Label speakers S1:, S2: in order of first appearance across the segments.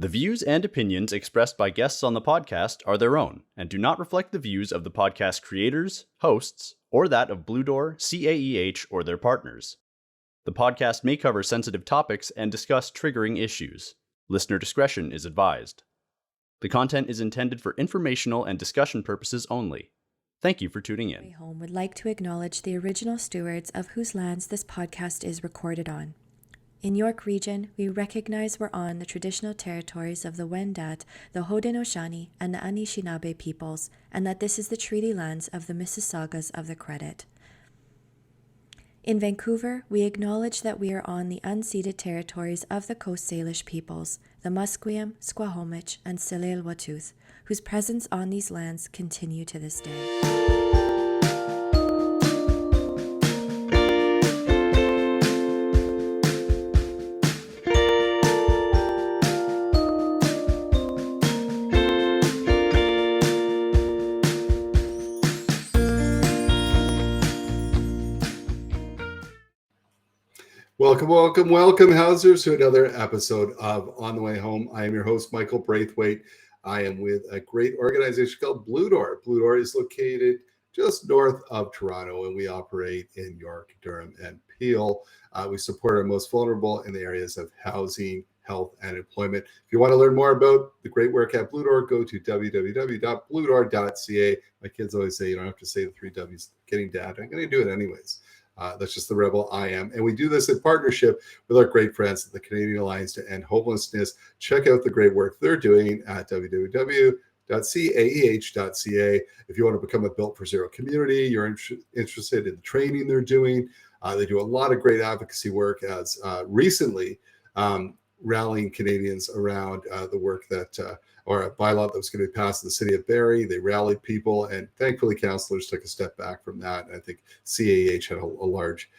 S1: The views and opinions expressed by guests on the podcast are their own and do not reflect the views of the podcast creators, hosts, or that of Blue Door, CAEH, or their partners. The podcast may cover sensitive topics and discuss triggering issues. Listener discretion is advised. The content is intended for informational and discussion purposes only. Thank you for tuning in.
S2: Home would like to acknowledge the original stewards of whose lands this podcast is recorded on. In York Region, we recognize we're on the traditional territories of the Wendat, the Haudenosaunee, and the Anishinaabe peoples, and that this is the treaty lands of the Mississaugas of the Credit. In Vancouver, we acknowledge that we are on the unceded territories of the Coast Salish peoples, the Musqueam, Squamish, and Tsleil-Waututh, whose presence on these lands continue to this day.
S3: Welcome, Housers, to another episode of On the Way Home. I am your host, Michael Braithwaite. I am with a great organization called Blue Door. Blue Door is located just north of Toronto, and we operate in York, Durham, and Peel. We support our most vulnerable in the areas of housing, health, and employment. If you want to learn more about the great work at Blue Door, go to www.bluedoor.ca. My kids always say you don't have to say the three W's, getting dad. I'm going to do it anyways. That's just the rebel I am. And we do this in partnership with our great friends at the Canadian Alliance to End Homelessness. Check out the great work they're doing at www.caeh.ca. If you want to become a Built for Zero community, you're interested in the training they're doing. They do a lot of great advocacy work as recently rallying Canadians around the work that or a bylaw that was going to be passed in the city of Barrie. They rallied people, and thankfully councillors took a step back from that. And I think CAEH had a large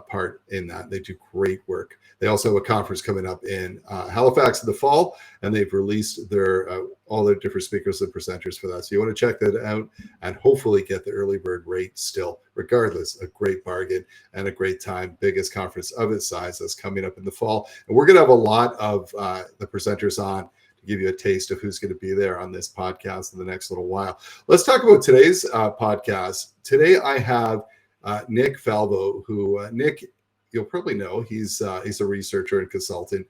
S3: part in that. They do great work. They also have a conference coming up in Halifax in the fall, and they've released their all their different speakers and presenters for that. So you want to check that out and hopefully get the early bird rate still. Regardless, a great bargain and a great time. Biggest conference of its size that's coming up in the fall. And we're going to have a lot of the presenters on to give you a taste of who's going to be there on this podcast in the next little while. Let's talk about today's podcast. Today I have Nick Falvo, who Nick, you'll probably know. He's a researcher and consultant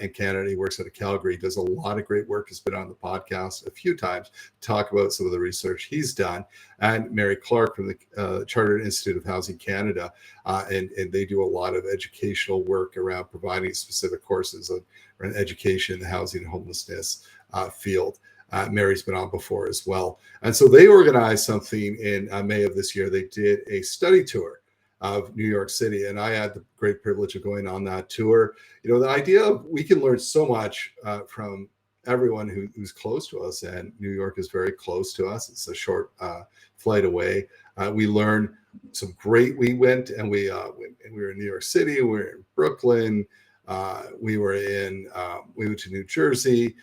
S3: in Canada. He works out of Calgary, does a lot of great work. Has been on the podcast a few times to talk about some of the research he's done. And Mary Clarke from the Chartered Institute of Housing Canada, and they do a lot of educational work around providing specific courses around education in the housing and homelessness field. Mary's been on before as well. And so they organized something in May of this year. They did a study tour of New York City, and I had the great privilege of going on that tour. You know, the idea of we can learn so much from everyone who's close to us, and New York is very close to us. It's a short flight away. We learned some great. We went and we were in New York City. We were in Brooklyn. We went to New Jersey.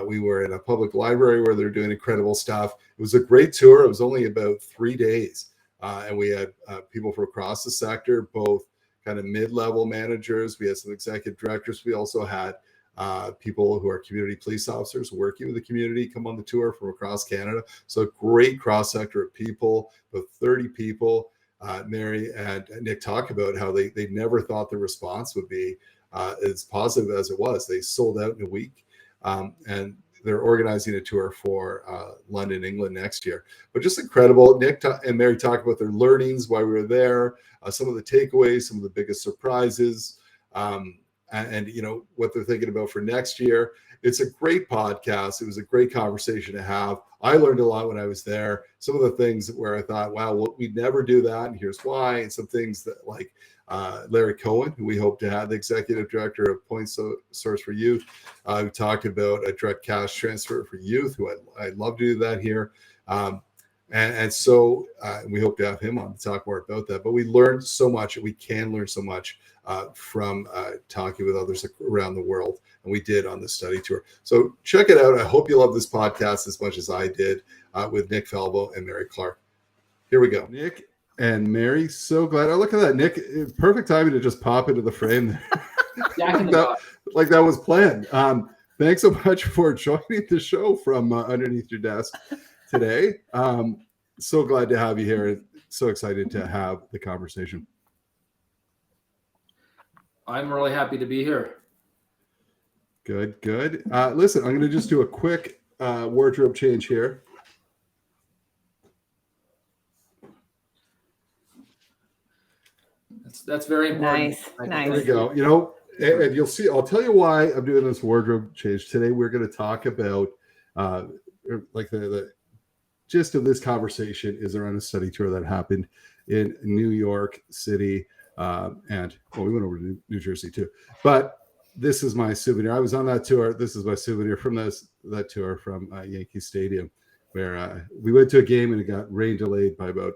S3: We were in a public library where they're doing incredible stuff. It was a great tour. It was only about 3 days. And we had people from across the sector, both kind of mid-level managers. We had some executive directors. We also had people who are community police officers working with the community come on the tour from across Canada. So a great cross-sector of people, about 30 people. Mary and Nick talk about how they never thought the response would be as positive as it was. They sold out in a week. And they're organizing a tour for London, England next year. But just incredible. Nick and Mary talk about their learnings while we were there, some of the takeaways, some of the biggest surprises, and you know what they're thinking about for next year. It's a great podcast. It was a great conversation to have. I learned a lot when I was there. Some of the things where I thought, wow, we'd never do that, and here's why. And some things that like Larry Cohen, who we hope to have, the executive director of Point Source for Youth, who talked about a direct cash transfer for youth, who I'd love to do that here. And so we hope to have him on to talk more about that. But we learned so much, and we can learn so much from talking with others around the world. And we did on the study tour. So check it out. I hope you love this podcast as much as I did with Nick Falvo and Mary Clarke. Here we go. Nick and Mary, so glad. Oh, look at that, Nick. Perfect timing to just pop into the frame there. like that was planned. thanks so much for joining the show from underneath your desk today. So glad to have you here. So excited to have the conversation.
S4: I'm really happy to be here.
S3: Good. Listen, I'm going to just do a quick wardrobe change here.
S4: That's very important.
S5: Nice.
S3: There we go. You know, and you'll see, I'll tell you why I'm doing this wardrobe change. Today, we're going to talk about like the gist of this conversation is around a study tour that happened in New York City. And we went over to New Jersey too. But this is my souvenir. I was on that tour. This is my souvenir from that tour from Yankee Stadium, where we went to a game and it got rain delayed by about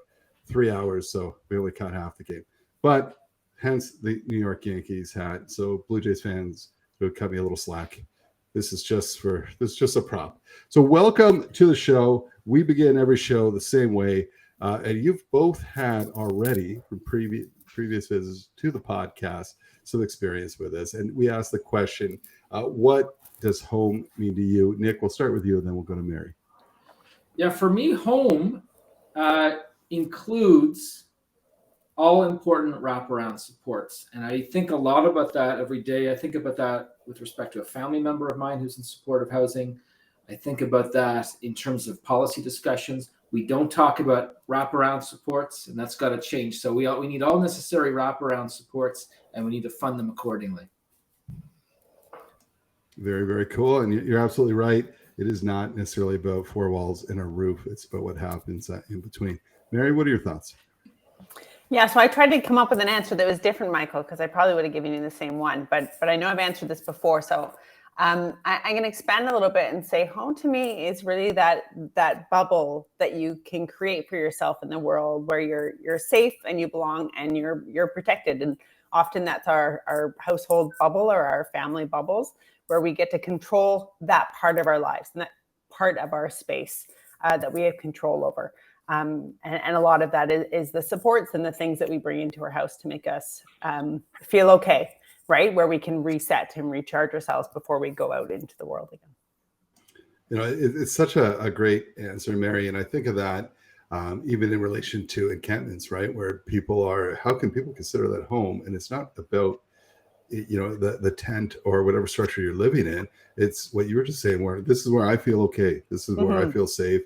S3: 3 hours. So we only caught half the game. But hence the New York Yankees hat. So Blue Jays fans would cut me a little slack. This is just a prop. So welcome to the show. We begin every show the same way. And you've both had already from previous visits to the podcast some experience with this. And we asked the question, what does home mean to you? Nick, we'll start with you and then we'll go to Mary.
S4: Yeah, for me, home includes all important wraparound supports. And I think a lot about that every day. I think about that with respect to a family member of mine who's in supportive housing. I think about that in terms of policy discussions. We don't talk about wraparound supports, and that's got to change. So we need all necessary wraparound supports, and we need to fund them accordingly.
S3: Very, very cool. And you're absolutely right. It is not necessarily about four walls and a roof. It's about what happens in between. Mary, what are your thoughts?
S5: Yeah, so I tried to come up with an answer that was different, Michael, because I probably would have given you the same one, but I know I've answered this before. So I'm going to expand a little bit and say home to me is really that bubble that you can create for yourself in the world where you're safe and you belong and you're protected. And often that's our household bubble or our family bubbles where we get to control that part of our lives and that part of our space that we have control over. And a lot of that is the supports and the things that we bring into our house to make us feel okay, right? Where we can reset and recharge ourselves before we go out into the world again.
S3: You know, it's such a great answer, Mary. And I think of that even in relation to encampments, right? Where how can people consider that home? And it's not about, you know, the tent or whatever structure you're living in. It's what you were just saying, where this is where I feel okay. This is where I feel safe.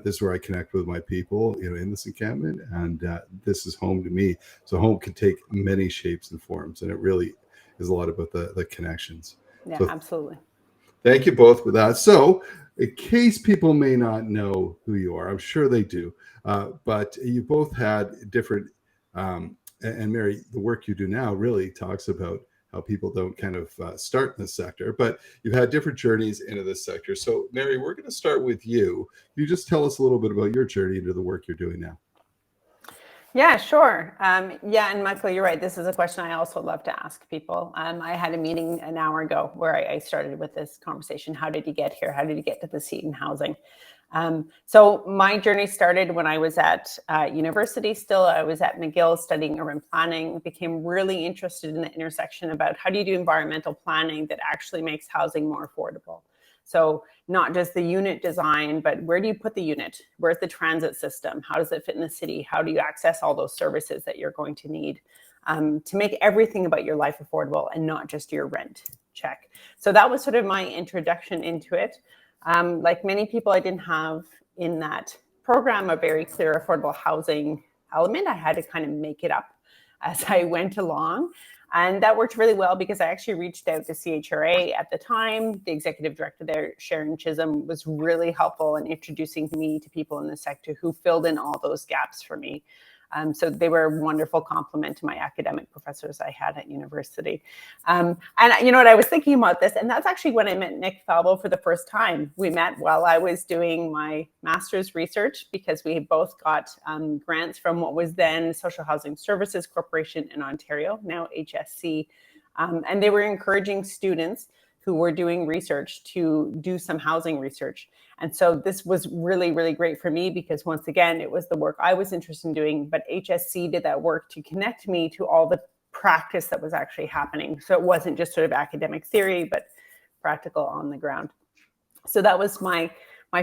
S3: This is where I connect with my people, you know, in this encampment, and this is home to me. So home can take many shapes and forms, and it really is a lot about the connections.
S5: Yeah,
S3: so,
S5: absolutely.
S3: Thank you both for that. So in case people may not know who you are, I'm sure they do, but you both had different, and Mary, the work you do now really talks about how people don't kind of start in this sector, but you've had different journeys into this sector. So Mary, we're going to start with you. You just tell us a little bit about your journey into the work you're doing now.
S5: Yeah, sure. Yeah, and Michael, you're right. This is a question I also love to ask people. I had a meeting an hour ago where I started with this conversation. How did you get here? How did you get to the seat in housing? So my journey started when I was at university still. I was at McGill studying urban planning, became really interested in the intersection about how do you do environmental planning that actually makes housing more affordable. So not just the unit design, but where do you put the unit? Where's the transit system? How does it fit in the city? How do you access all those services that you're going to need to make everything about your life affordable and not just your rent check? So that was sort of my introduction into it. Like many people, I didn't have in that program a very clear affordable housing element. I had to kind of make it up as I went along. And that worked really well because I actually reached out to CHRA at the time. The executive director there, Sharon Chisholm, was really helpful in introducing me to people in the sector who filled in all those gaps for me. So they were a wonderful complement to my academic professors I had at university. And you know what, I was thinking about this, and that's actually when I met Nick Falvo for the first time. We met while I was doing my master's research because we both got grants from what was then Social Housing Services Corporation in Ontario, now HSC. And they were encouraging students who were doing research to do some housing research. And so this was really, really great for me because once again, it was the work I was interested in doing, but HSC did that work to connect me to all the practice that was actually happening. So it wasn't just sort of academic theory, but practical on the ground. So that was my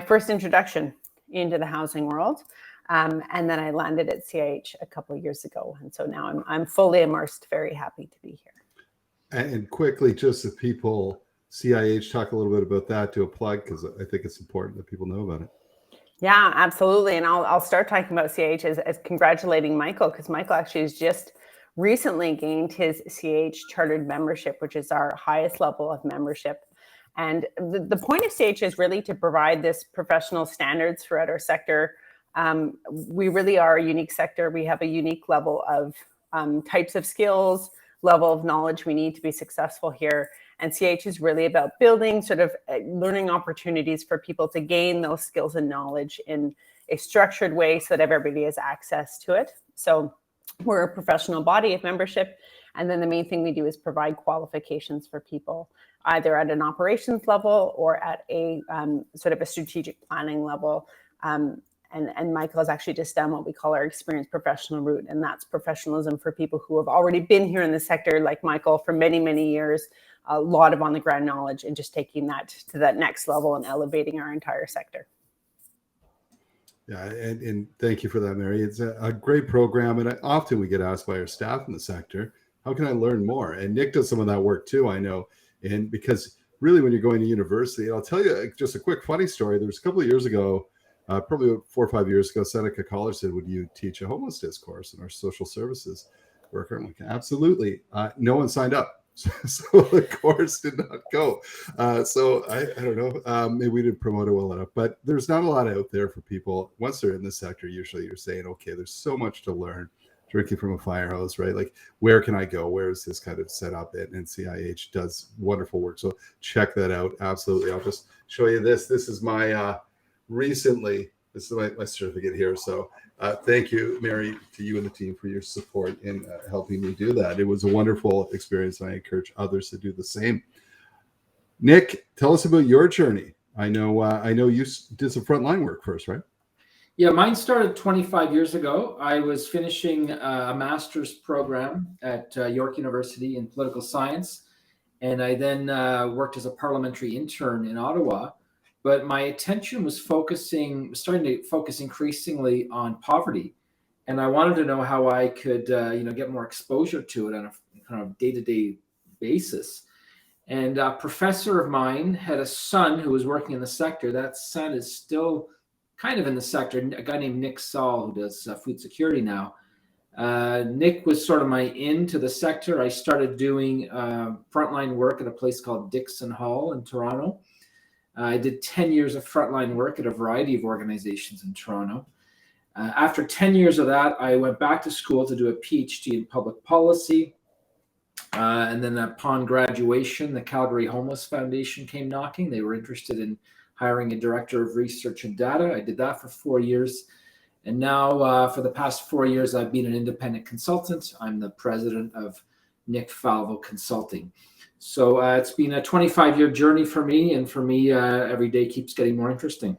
S5: first introduction into the housing world. And then I landed at CIH a couple of years ago. And so now I'm fully immersed, very happy to be here.
S3: And quickly, just if people, CIH, talk a little bit about that, do a plug, because I think it's important that people know about it.
S5: Yeah, absolutely. And I'll start talking about CIH as congratulating Michael, because Michael actually has just recently gained his CIH chartered membership, which is our highest level of membership. And the point of CIH is really to provide this professional standards throughout our sector. We really are a unique sector. We have a unique level of types of skills, level of knowledge we need to be successful here. And CIH is really about building sort of learning opportunities for people to gain those skills and knowledge in a structured way so that everybody has access to it. So we're a professional body of membership. And then the main thing we do is provide qualifications for people, either at an operations level or at a sort of a strategic planning level. And Michael has actually just done what we call our experienced professional route. And that's professionalism for people who have already been here in the sector, like Michael, for many, many years, a lot of on the ground knowledge, and just taking that to that next level and elevating our entire sector.
S3: Yeah, and thank you for that, Mary. It's a great program. And often we get asked by our staff in the sector, how can I learn more? And Nick does some of that work too, I know. And because really when you're going to university, I'll tell you just a quick funny story. There was a couple of years ago, probably 4 or 5 years ago, Seneca College said, would you teach a homelessness course in our social services worker? I'm like, absolutely. No one signed up. So the course did not go. So I don't know, maybe we didn't promote it well enough, but there's not a lot out there for people. Once they're in the sector, usually you're saying, okay, there's so much to learn. Drinking from a fire hose, right? Like, where can I go? Where is this kind of set up? And CIH does wonderful work. So check that out. Absolutely. I'll just show you this. This is my this is my certificate here. So thank you, Mary, to you and the team for your support in helping me do that. It was a wonderful experience, and I encourage others to do the same. Nick, tell us about your journey. I know you did some frontline work first, right?
S4: Yeah, mine started 25 years ago. I was finishing a master's program at York University in political science, and I then worked as a parliamentary intern in Ottawa. But my attention was starting to focus increasingly on poverty, and I wanted to know how I could, get more exposure to it on a kind of day-to-day basis. And a professor of mine had a son who was working in the sector. That son is still kind of in the sector, a guy named Nick Saul, who does food security now. Nick was sort of my into the sector. I started doing frontline work at a place called Dixon Hall in Toronto. I did 10 years of frontline work at a variety of organizations in Toronto. After 10 years of that, I went back to school to do a PhD in public policy. And then upon graduation, the Calgary Homeless Foundation came knocking. They were interested in hiring a director of research and data. I did that for 4 years. And now for the past 4 years, I've been an independent consultant. I'm the president of Nick Falvo Consulting. So it's been a 25-year journey for me. And for me, every day keeps getting more interesting.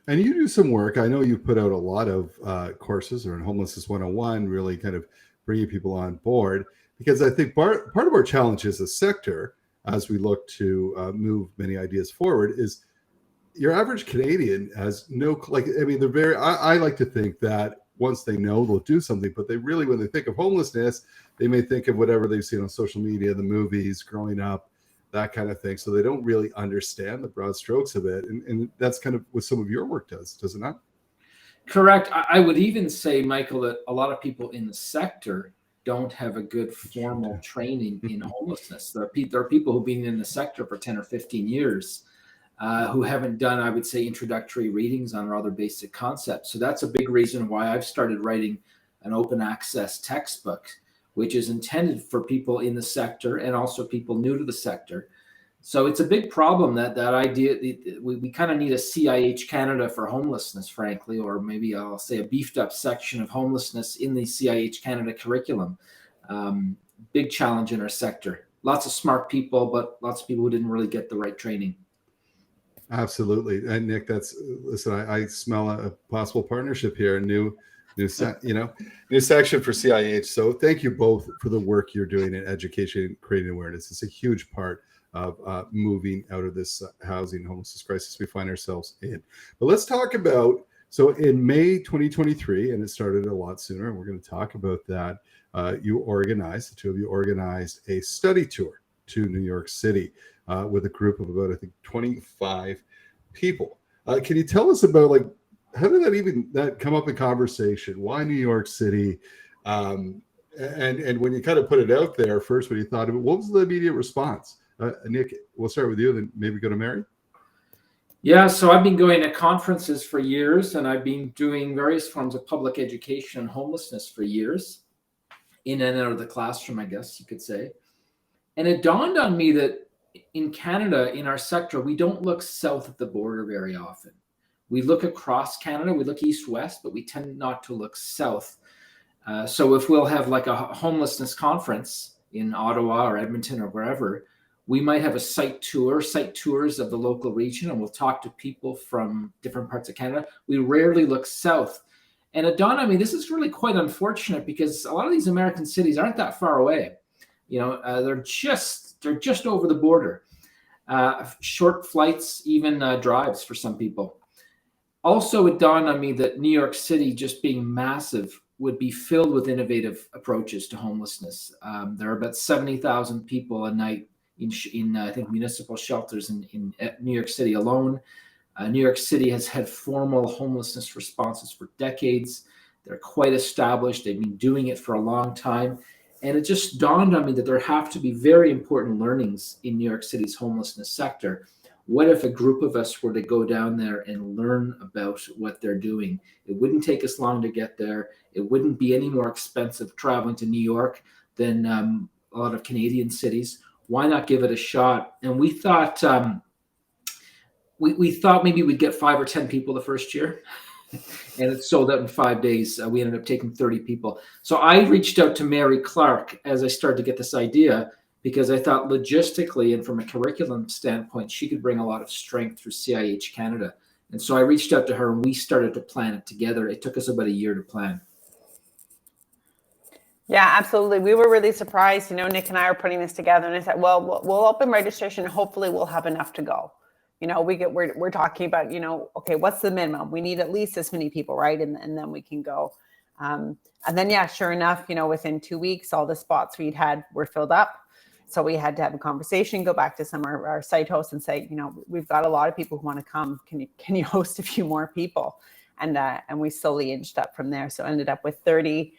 S3: And you do some work. I know you put out a lot of courses or in Homelessness 101, really kind of bringing people on board. Because I think part of our challenge as a sector, as we look to move many ideas forward, is your average Canadian has no, they're very, I like to think that once they know, they'll do something, but they really, when they think of homelessness, they may think of whatever they've seen on social media, the movies, growing up, that kind of thing. So they don't really understand the broad strokes of it. And that's kind of what some of your work does it not?
S4: Correct. I would even say, Michael, that a lot of people in the sector don't have a good formal training in homelessness. There are people who've been in the sector for 10 or 15 years who haven't done, I would say, introductory readings on rather basic concepts. So that's a big reason why I've started writing an open access textbook, which is intended for people in the sector and also people new to the sector. So it's a big problem that idea, we kind of need a CIH Canada for homelessness, frankly, or maybe I'll say a beefed up section of homelessness in the CIH Canada curriculum. Big challenge in our sector. Lots of smart people, but lots of people who didn't really get the right training.
S3: Absolutely. And Nick, I smell a possible partnership here, new section for CIH. So thank you both for the work you're doing in education, creating awareness. It's a huge part of moving out of this housing homelessness crisis we find ourselves in. But let's talk about, so in May 2023, and it started a lot sooner, and we're going to talk about that, the two of you organized a study tour to New York City with a group of about, I think, 25 people. Can you tell us about, like, how did that come up in conversation? Why New York City? And when you kind of put it out there first, when you thought of it, what was the immediate response? Nick, we'll start with you, then maybe go to Mary.
S4: Yeah, so I've been going to conferences for years, and I've been doing various forms of public education on homelessness for years, in and out of the classroom, I guess you could say. And it dawned on me that in Canada, in our sector, we don't look south of the border very often. We look across Canada, we look east-west, but we tend not to look south. So if we'll have like a homelessness conference in Ottawa or Edmonton or wherever, we might have a site tours of the local region, and we'll talk to people from different parts of Canada. We rarely look south. And it dawned on me, this is really quite unfortunate, because a lot of these American cities aren't that far away. They're just over the border. Short flights, even drives for some people. Also, it dawned on me that New York City, just being massive, would be filled with innovative approaches to homelessness. There are about 70,000 people a night in I think, municipal shelters in New York City alone. New York City has had formal homelessness responses for decades. They're quite established. They've been doing it for a long time. And it just dawned on me that there have to be very important learnings in New York City's homelessness sector. What if a group of us were to go down there and learn about what they're doing? It wouldn't take us long to get there. It wouldn't be any more expensive traveling to New York than a lot of Canadian cities. Why not give it a shot? And we thought we thought maybe we'd get 5 or 10 people the first year, and it sold out in 5 days. We ended up taking 30 people. So I reached out to Mary Clarke as I started to get this idea, because I thought logistically and from a curriculum standpoint, she could bring a lot of strength through CIH Canada. And so I reached out to her, and we started to plan it together. It took us about a year to plan.
S5: Yeah, absolutely. We were really surprised. Nick and I are putting this together, and I said, well, we'll open registration. Hopefully we'll have enough to go. We're talking about, okay, what's the minimum? We need at least this many people, right? And then we can go. And then, yeah, sure enough, within 2 weeks, all the spots we'd had were filled up. So we had to have a conversation, go back to some of our site hosts and say, we've got a lot of people who want to come. Can you host a few more people? And we slowly inched up from there. So ended up with 30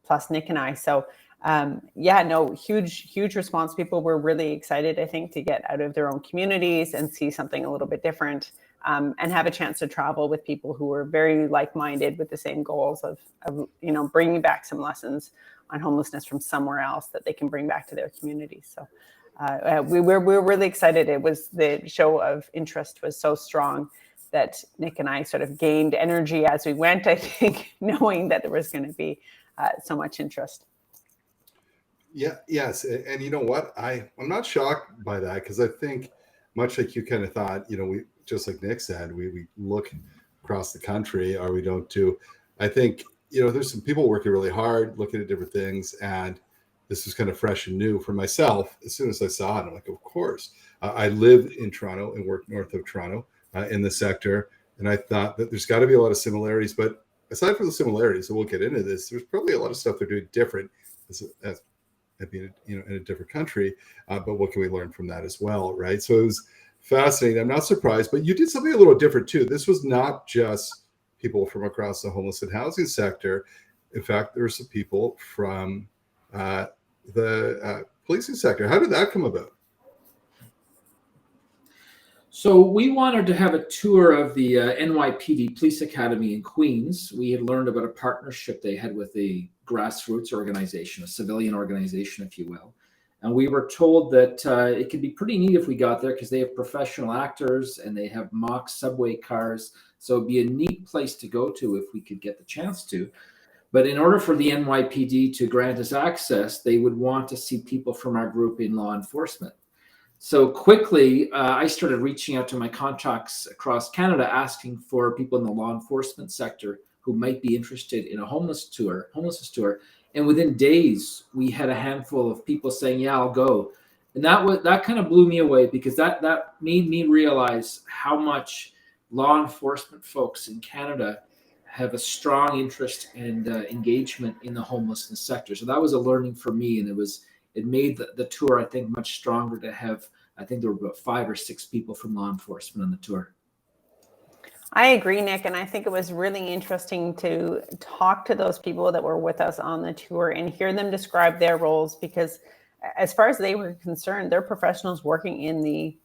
S5: plus Nick and I. So huge response. People were really excited, I think, to get out of their own communities and see something a little bit different, and have a chance to travel with people who were very like-minded with the same goals of bringing back some lessons on homelessness from somewhere else that they can bring back to their community. So we're really excited. The show of interest was so strong that Nick and I sort of gained energy as we went, I think, knowing that there was going to be so much interest.
S3: Yeah, yes. And you know what? I'm not shocked by that, because I think, much like you kind of thought, we, just like Nick said, we look across the country, or we don't do. I think, there's some people working really hard, looking at different things, and this was kind of fresh and new for myself. As soon as I saw it, I'm like, of course. I live in Toronto and work north of Toronto in the sector, and I thought that there's got to be a lot of similarities. But aside from the similarities, and we'll get into this, there's probably a lot of stuff they're doing different as being, in a different country. But what can we learn from that as well, right? So it was fascinating. I'm not surprised, but you did something a little different too. This was not just people from across the homeless and housing sector. In fact, there were some people from the policing sector. How did that come about?
S4: So we wanted to have a tour of the NYPD Police Academy in Queens. We had learned about a partnership they had with a grassroots organization, a civilian organization, if you will. And we were told that it could be pretty neat if we got there, because they have professional actors and they have mock subway cars. So it'd be a neat place to go to if we could get the chance to. But in order for the NYPD to grant us access, they would want to see people from our group in law enforcement. So quickly, I started reaching out to my contacts across Canada, asking for people in the law enforcement sector who might be interested in a homelessness tour. And within days, we had a handful of people saying, yeah, I'll go. And that kind of blew me away, because that made me realize how much law enforcement folks in Canada have a strong interest and engagement in the homelessness sector. So that was a learning for me, and it made the tour, I think, much stronger to have. I think there were about 5 or 6 people from law enforcement on the tour.
S5: I agree, Nick, and I think it was really interesting to talk to those people that were with us on the tour and hear them describe their roles, because as far as they were concerned, they're professionals working in the,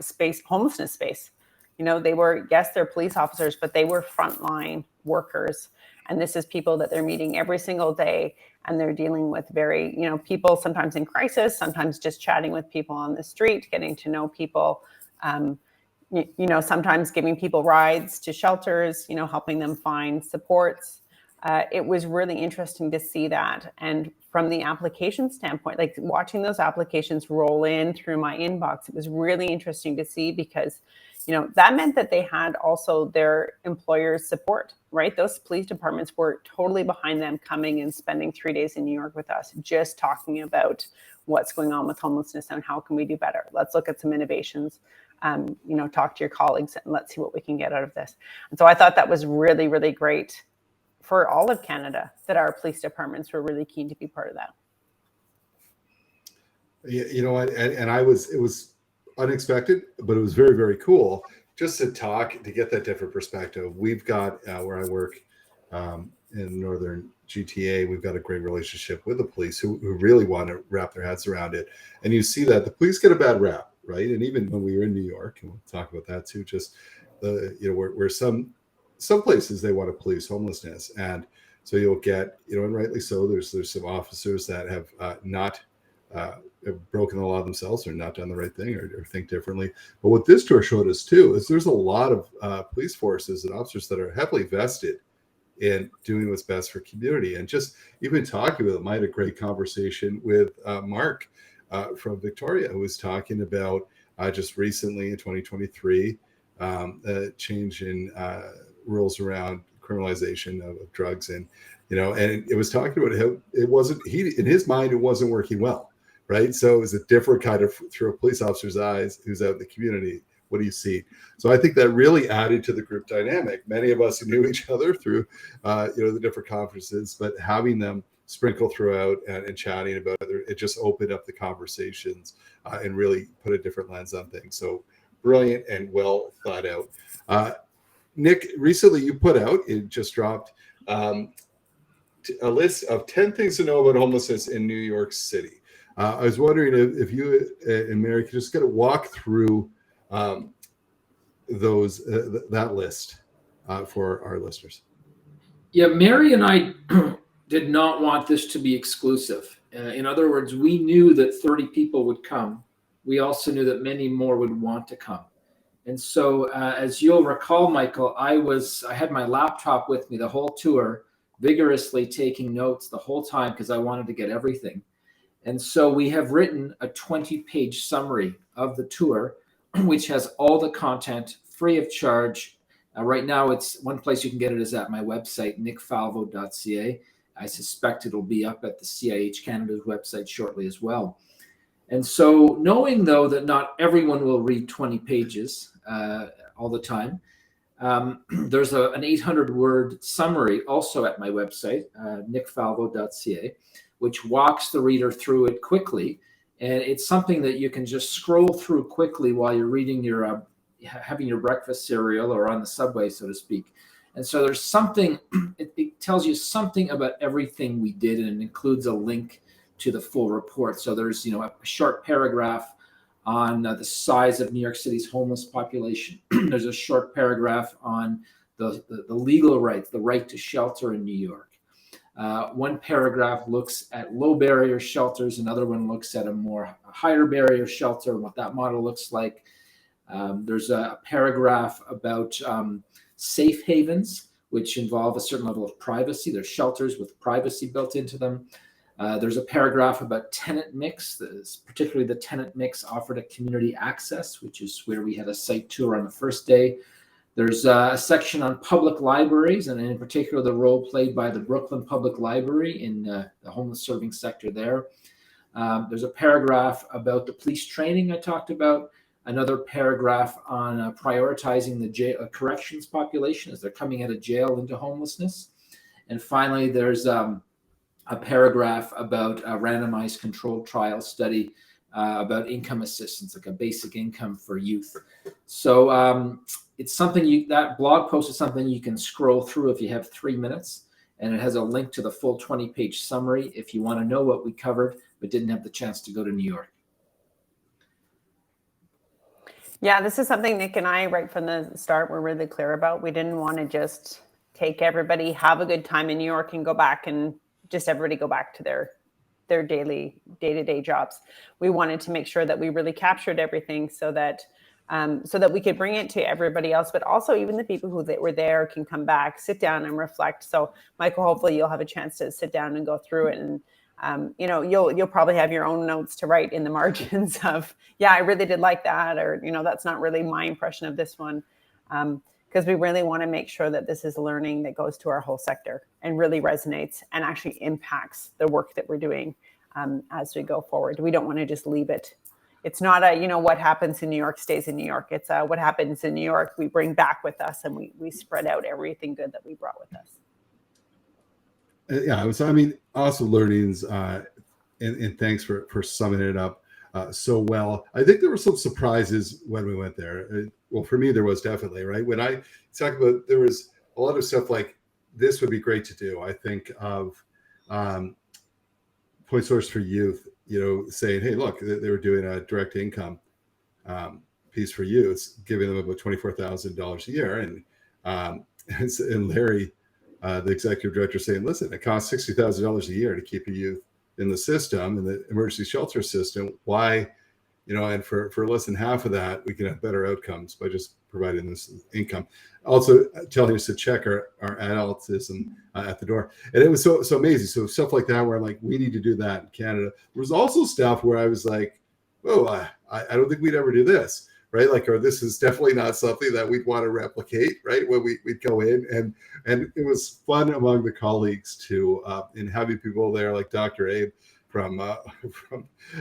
S5: space, homelessness space. They were, yes, they're police officers, but they were frontline workers. And this is people that they're meeting every single day, and they're dealing with very, people sometimes in crisis, sometimes just chatting with people on the street, getting to know people, sometimes giving people rides to shelters, helping them find supports. It was really interesting to see that. And from the application standpoint, like watching those applications roll in through my inbox, it was really interesting to see, because that meant that they had also their employer's support, right? Those police departments were totally behind them coming and spending 3 days in New York with us, just talking about what's going on with homelessness and how can we do better. Let's look at some innovations, talk to your colleagues, and let's see what we can get out of this. And so I thought that was really, really great for all of Canada, that our police departments were really keen to be part of that.
S3: You know what? And it was unexpected, but it was very, very cool just to get that different perspective. We've got where I work in Northern GTA, we've got a great relationship with the police who really want to wrap their heads around it. And you see that the police get a bad rap, right? And even when we were in New York, and we'll talk about that too, just where some places they want to police homelessness. And so you'll get, and rightly so, there's some officers that have not have broken the law themselves, or not done the right thing, or think differently. But what this tour showed us too is there's a lot of police forces and officers that are heavily vested in doing what's best for community. And just even talking with them, I had a great conversation with Mark from Victoria, who was talking about just recently in 2023, a change in rules around criminalization of drugs, and and it was talking about how it wasn't, in his mind, it wasn't working well. Right. So it was a different kind of, through a police officer's eyes, who's out in the community. What do you see? So I think that really added to the group dynamic. Many of us knew each other through, the different conferences, but having them sprinkle throughout and chatting about it just opened up the conversations and really put a different lens on things. So brilliant and well thought out. Nick, recently you put out, it just dropped, a list of 10 things to know about homelessness in New York City. I was wondering if you and Mary could just kind of walk through that list for our listeners.
S4: Yeah, Mary and I did not want this to be exclusive. In other words, we knew that 30 people would come. We also knew that many more would want to come. And so, as you'll recall, Michael, I had my laptop with me the whole tour, vigorously taking notes the whole time, because I wanted to get everything. And so we have written a 20-page summary of the tour, which has all the content free of charge. Right now, it's one place you can get it is at my website, nickfalvo.ca. I suspect it'll be up at the CIH Canada's website shortly as well. And so, knowing though that not everyone will read 20 pages all the time, there's an 800-word summary also at my website, nickfalvo.ca, which walks the reader through it quickly. And it's something that you can just scroll through quickly while you're reading having your breakfast cereal or on the subway, so to speak. And so there's something, it tells you something about everything we did, and it includes a link to the full report. So there's, a short paragraph on the size of New York City's homeless population. There's a short paragraph on the legal rights, the right to shelter in New York. One paragraph looks at low barrier shelters. Another one looks at a higher barrier shelter and what that model looks like. There's a paragraph about safe havens, which involve a certain level of privacy. There's shelters with privacy built into them. There's a paragraph about tenant mix, particularly the tenant mix offered at community access, which is where we had a site tour on the first day. There's a section on public libraries, and in particular, the role played by the Brooklyn Public Library in the homeless serving sector there. There's a paragraph about the police training I talked about, another paragraph on prioritizing the corrections population as they're coming out of jail into homelessness. And finally, there's a paragraph about a randomized controlled trial study about income assistance, like a basic income for youth. So it's something that blog post is something you can scroll through if you have 3 minutes, and it has a link to the full 20-page summary if you want to know what we covered but didn't have the chance to go to New York.
S5: Yeah, this is something Nick and I, right from the start, were really clear about. We didn't want to just take everybody, have a good time in New York and go back and just everybody go back to their daily day-to-day jobs. We wanted to make sure that we really captured everything so that we could bring it to everybody else, but also even the people who were there can come back, sit down and reflect. So Michael, hopefully you'll have a chance to sit down and go through it, and you'll probably have your own notes to write in the margins of, yeah, I really did like that, or, that's not really my impression of this one. Because we really want to make sure that this is learning that goes to our whole sector and really resonates and actually impacts the work that we're doing as we go forward. We don't want to just leave it. It's not what happens in New York stays in New York. It's what happens in New York we bring back with us, and we spread out everything good that we brought with us.
S3: Yeah, awesome learnings, and thanks for summing it up so well. I think there were some surprises when we went there. Well, for me, there was definitely, right? When I talk about, there was a lot of stuff like, this would be great to do. I think of Point Source for Youth, saying, hey, look, they were doing a direct income piece for youth, giving them about $24,000 a year. And Larry, the executive director, saying, listen, it costs $60,000 a year to keep a youth in the system, in the emergency shelter system. Why, and for less than half of that, we can have better outcomes by just providing this income. Also telling us to check our adultism at the door. And it was so amazing. So stuff like that, where I'm like, we need to do that in Canada. There was also stuff where I was like, oh, I don't think we'd ever do this, right? Like, or this is definitely not something that we'd want to replicate, right? When we'd go in, and it was fun among the colleagues to, in having people there like Dr. Abe from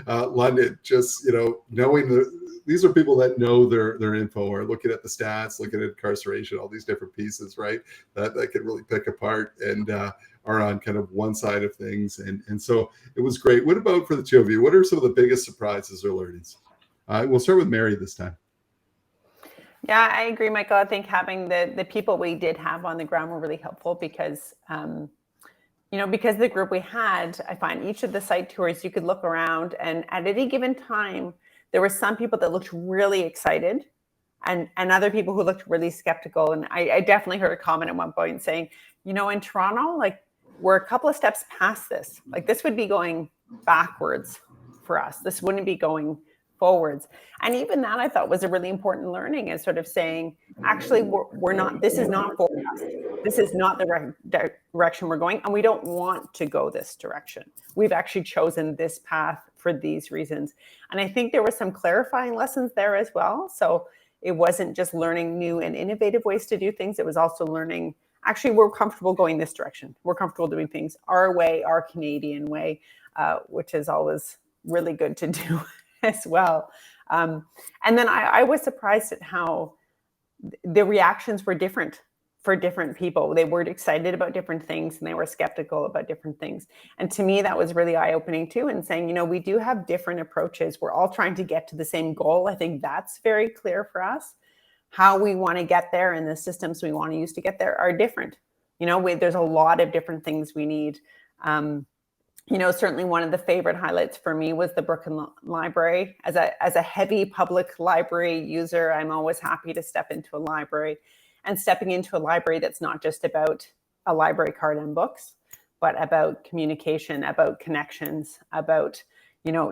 S3: London, just, knowing these are people that know their info, or looking at the stats, looking at incarceration, all these different pieces, right? That can really pick apart and are on kind of one side of things. And so it was great. What about for the two of you? What are some of the biggest surprises or learnings? We'll start with Mary this time.
S5: Yeah, I agree, Michael. I think having the people we did have on the ground were really helpful because, because the group we had, I find each of the site tours, you could look around, and at any given time, there were some people that looked really excited and other people who looked really skeptical. And I definitely heard a comment at one point saying, in Toronto, like, we're a couple of steps past this. Like, this would be going backwards for us. This wouldn't be going forwards. And even that I thought was a really important learning, is sort of saying, actually, we're not, this is not for us. This is not the direction we're going, and we don't want to go this direction. We've actually chosen this path for these reasons. And I think there were some clarifying lessons there as well. So it wasn't just learning new and innovative ways to do things. It was also learning, actually, we're comfortable going this direction. We're comfortable doing things our way, our Canadian way, which is always really good to do as well. And then I was surprised at how the reactions were different for different people. They were excited about different things and they were skeptical about different things. And to me, that was really eye-opening too, and saying, we do have different approaches. We're all trying to get to the same goal. I think that's very clear for us. How we want to get there and the systems we want to use to get there are different. There's a lot of different things we need. Certainly one of the favorite highlights for me was the Brooklyn Library. As a heavy public library user, I'm always happy to step into a library, and stepping into a library that's not just about a library card and books, but about communication, about connections, about,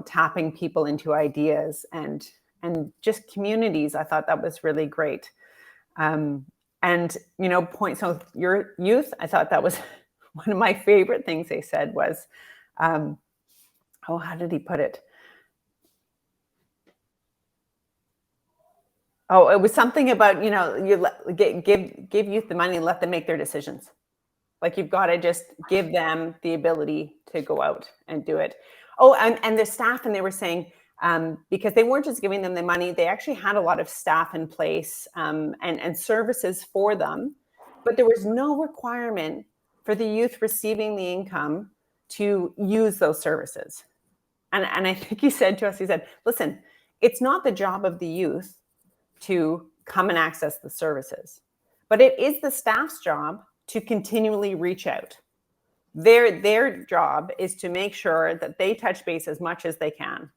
S5: tapping people into ideas and just communities. I thought that was really great. Point so your youth, I thought that was one of my favorite things they said was, how did he put it? Oh, it was something about, give youth the money and let them make their decisions. Like, you've got to just give them the ability to go out and do it. Oh, and the staff, and they were saying, because they weren't just giving them the money, they actually had a lot of staff in place and services for them, but there was no requirement for the youth receiving the income to use those services. And I think he said to us, he said, listen, it's not the job of the youth to come and access the services, but it is the staff's job to continually reach out. Their job is to make sure that they touch base as much as they can,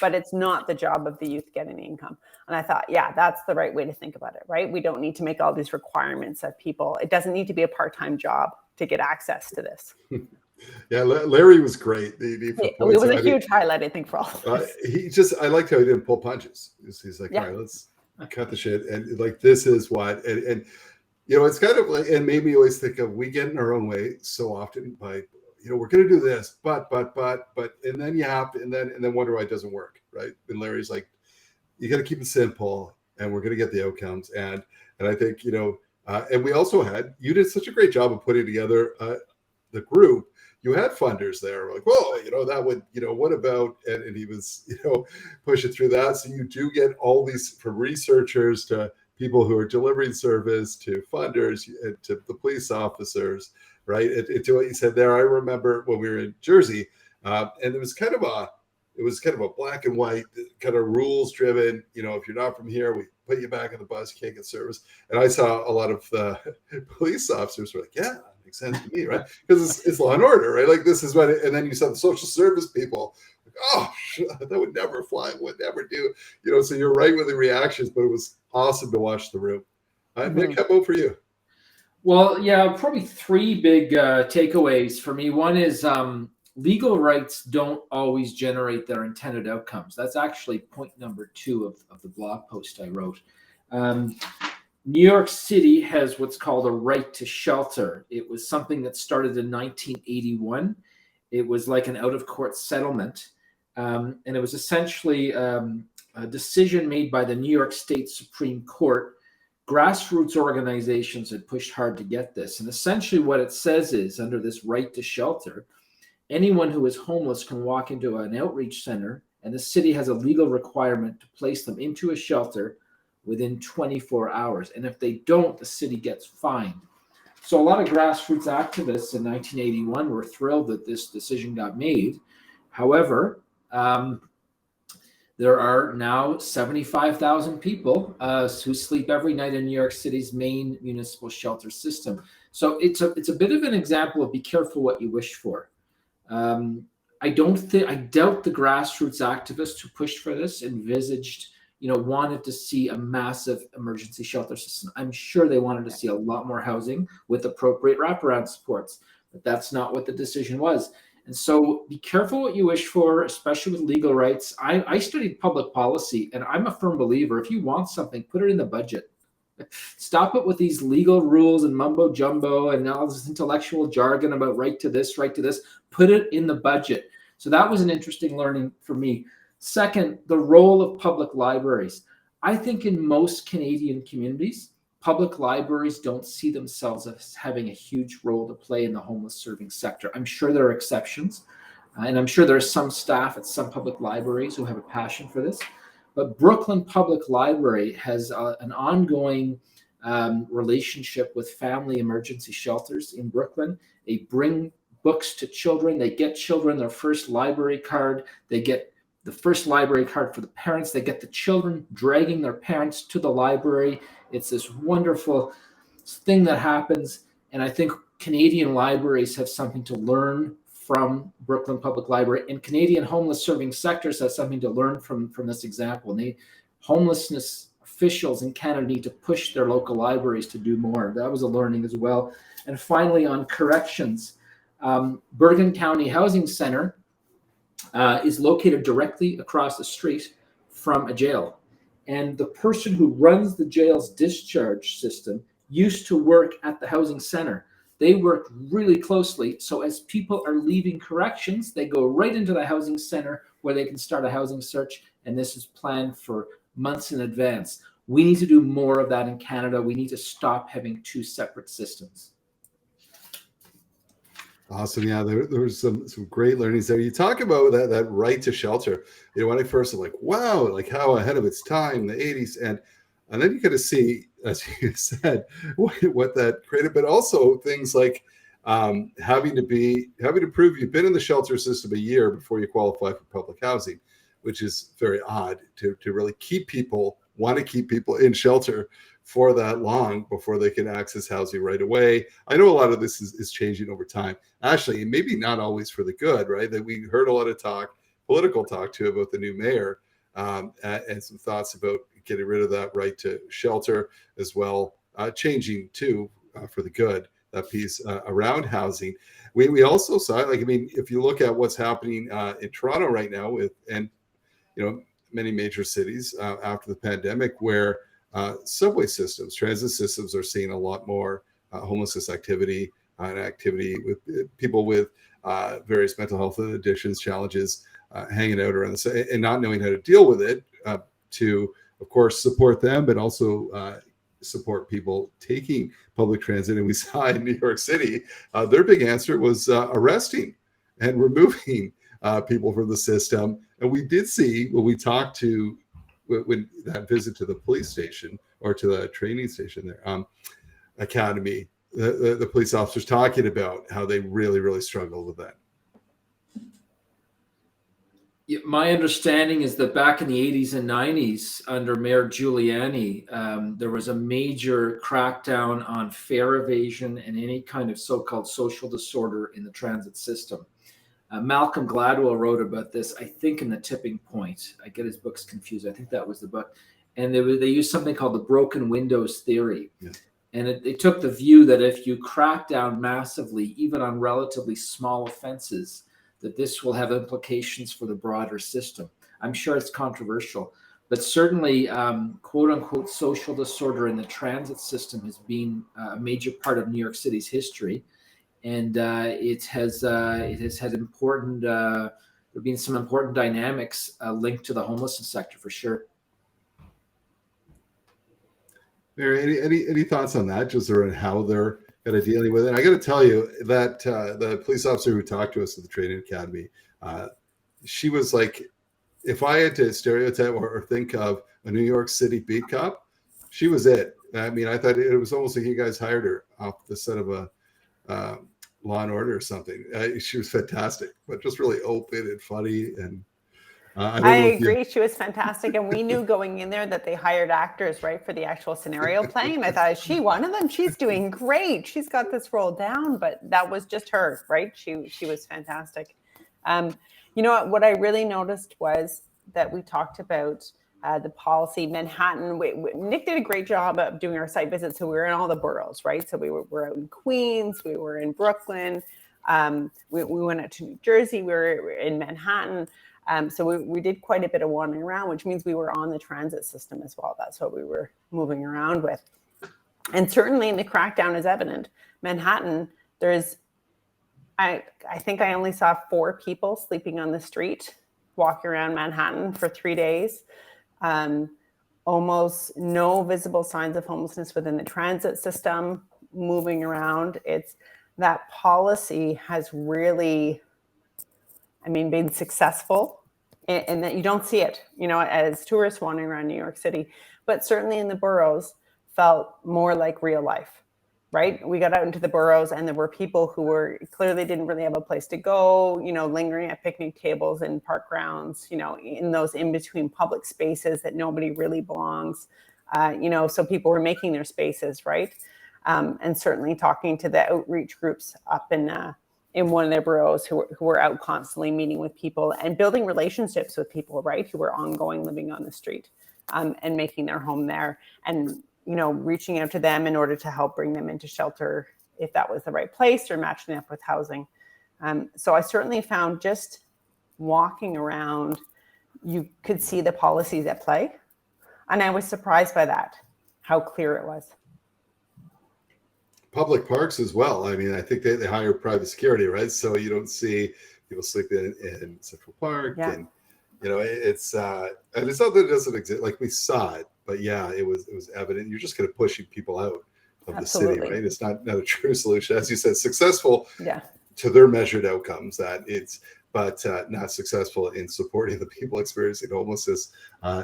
S5: but it's not the job of the youth getting the income. And I thought, yeah, that's the right way to think about it, right? We don't need to make all these requirements of people. It doesn't need to be a part-time job to get access to this.
S3: Yeah, Larry was great.
S5: It was a huge highlight, I think, for all of us.
S3: I liked how he didn't pull punches. He's like, all right, let's cut the shit. And like, this is what, and you know, it's kind of like, and made me always think of, we get in our own way so often by, you know, we're going to do this, but, and then you have to, and then wonder why it doesn't work. Right. And Larry's like, you got to keep it simple and we're going to get the outcomes. And I think, you know, and we also you did such a great job of putting together the group. You had funders there, like, well, you know, that would, you know, what about, and he was, you know, pushing through that. So you do get all these, from researchers to people who are delivering service to funders to the police officers, right? To what you said there, I remember when we were in Jersey, and it was kind of a black and white kind of rules driven, you know, if you're not from here, we put you back on the bus, you can't get service. And I saw a lot of police officers were like, yeah, makes sense to me, right? Because it's law and order, right? Like, this is what, and then you saw the social service people, like, oh, that would never fly, would never do, you know. So you're right with the reactions, but it was awesome to watch the room. Nick, how about for you?
S4: Well, yeah, probably three big takeaways for me. One is legal rights don't always generate their intended outcomes. That's actually point number 2 of the blog post I wrote. New York City has what's called a right to shelter. It was something that started in 1981. It was like an out-of-court settlement. And it was essentially a decision made by the New York State Supreme Court. Grassroots organizations had pushed hard to get this. And essentially what it says is, under this right to shelter, anyone who is homeless can walk into an outreach center, and the city has a legal requirement to place them into a shelter within 24 hours. And if they don't, the city gets fined. So a lot of grassroots activists in 1981 were thrilled that this decision got made. However, there are now 75,000 people who sleep every night in New York City's main municipal shelter system. So it's a bit of an example of be careful what you wish for. I doubt the grassroots activists who pushed for this envisaged, wanted to see a massive emergency shelter system. I'm sure they wanted to see a lot more housing with appropriate wraparound supports, but that's not what the decision was. And so be careful what you wish for, especially with legal rights. I studied public policy, and I'm a firm believer, if you want something, put it in the budget. Stop it with these legal rules and mumbo jumbo and all this intellectual jargon about right to this. Put it in the budget. So that was an interesting learning for me. Second, the role of public libraries. I think in most Canadian communities, public libraries don't see themselves as having a huge role to play in the homeless serving sector. I'm sure there are exceptions, and I'm sure there are some staff at some public libraries who have a passion for this. But Brooklyn Public Library has an ongoing relationship with family emergency shelters in Brooklyn. They bring books to children. They get children their first library card. They get the first library card for the parents. They get the children dragging their parents to the library. It's this wonderful thing that happens. And I think Canadian libraries have something to learn from Brooklyn Public Library, and Canadian homeless serving sectors have something to learn from this example. And homelessness officials in Canada need to push their local libraries to do more. That was a learning as well. And finally, on corrections, Bergen County Housing Center is located directly across the street from a jail. And the person who runs the jail's discharge system used to work at the housing center. They work really closely. So as people are leaving corrections, they go right into the housing center where they can start a housing search. And this is planned for months in advance. We need to do more of that in Canada. We need to stop having two separate systems.
S3: Awesome. Yeah, there was some great learnings there. You talk about that right to shelter. When I first was like, wow, like how ahead of its time, the 80s. And then you get to see, as you said, what that created, but also things like having to prove you've been in the shelter system a year before you qualify for public housing, which is very odd to really want to keep people in shelter for that long before they can access housing right away. I know a lot of this is changing over time. Actually, maybe not always for the good, right? That we heard a lot of political talk too, about the new mayor, and some thoughts about getting rid of that right to shelter as well, changing too for the good, that piece around housing. We also saw, like, I mean, if you look at what's happening in Toronto right now and many major cities after the pandemic, where subway systems, transit systems are seeing a lot more homelessness activity and activity with people with various mental health and addictions challenges, hanging out around and not knowing how to deal with it, to, of course, support them, but also support people taking public transit. And we saw in New York City, their big answer was arresting and removing people from the system. And we did see when we talked to when that visit to the police station or to the training station there, academy, the police officers talking about how they really, really struggle with that.
S4: My understanding is that back in the 80s and 90s, under Mayor Giuliani, there was a major crackdown on fare evasion and any kind of so-called social disorder in the transit system. Malcolm Gladwell wrote about this, I think, in The Tipping Point. I get his books confused. I think that was the book. And they used something called the broken windows theory. Yeah. And they took the view that if you crack down massively, even on relatively small offenses, that this will have implications for the broader system. I'm sure it's controversial, but certainly, quote unquote, social disorder in the transit system has been a major part of New York City's history. And it has had important, there have been some important dynamics linked to the homelessness sector for sure.
S3: Mary, any thoughts on that, just around how they're kind of dealing with it? I got to tell you that the police officer who talked to us at the training academy, she was like, if I had to stereotype or think of a New York City beat cop, she was it. I mean, I thought it was almost like you guys hired her off the set of a Law and Order or something. She was fantastic, but just really open and funny. And
S5: I agree. She was fantastic. And we knew going in there that they hired actors, right, for the actual scenario playing. I thought, is she one of them? She's doing great. She's got this role down, but that was just her, right? She was fantastic. You know what I really noticed was that we talked about the policy. Manhattan, Nick did a great job of doing our site visits. So we were in all the boroughs, right? So we were out in Queens, we were in Brooklyn, we went out to New Jersey, we were in Manhattan. So we did quite a bit of wandering around, which means we were on the transit system as well. That's what we were moving around with. And certainly the crackdown is evident. Manhattan, I think I only saw 4 people sleeping on the street, walking around Manhattan for 3 days. Almost no visible signs of homelessness within the transit system, moving around. It's that policy has really, been successful, and that you don't see it, as tourists wandering around New York City, but certainly in the boroughs felt more like real life, right? We got out into the boroughs and there were people who clearly didn't really have a place to go, lingering at picnic tables and park grounds, in those in-between public spaces that nobody really belongs, so people were making their spaces, right? And certainly talking to the outreach groups up in one of their boroughs who were out constantly meeting with people and building relationships with people, right, who were ongoing living on the street, and making their home there, and reaching out to them in order to help bring them into shelter if that was the right place, or matching up with housing. So I certainly found, just walking around, you could see the policies at play, and I was surprised by that, how clear it was.
S3: Public parks as well. I think they hire private security, right? So you don't see people sleeping in Central Park. Yeah. And it's not that it doesn't exist. Like, we saw it, but yeah, it was evident. You're just kind of pushing people out of the city, right? It's not a true solution, as you said. Successful,
S5: yeah,
S3: to their measured outcomes that it's, but not successful in supporting the people experiencing homelessness,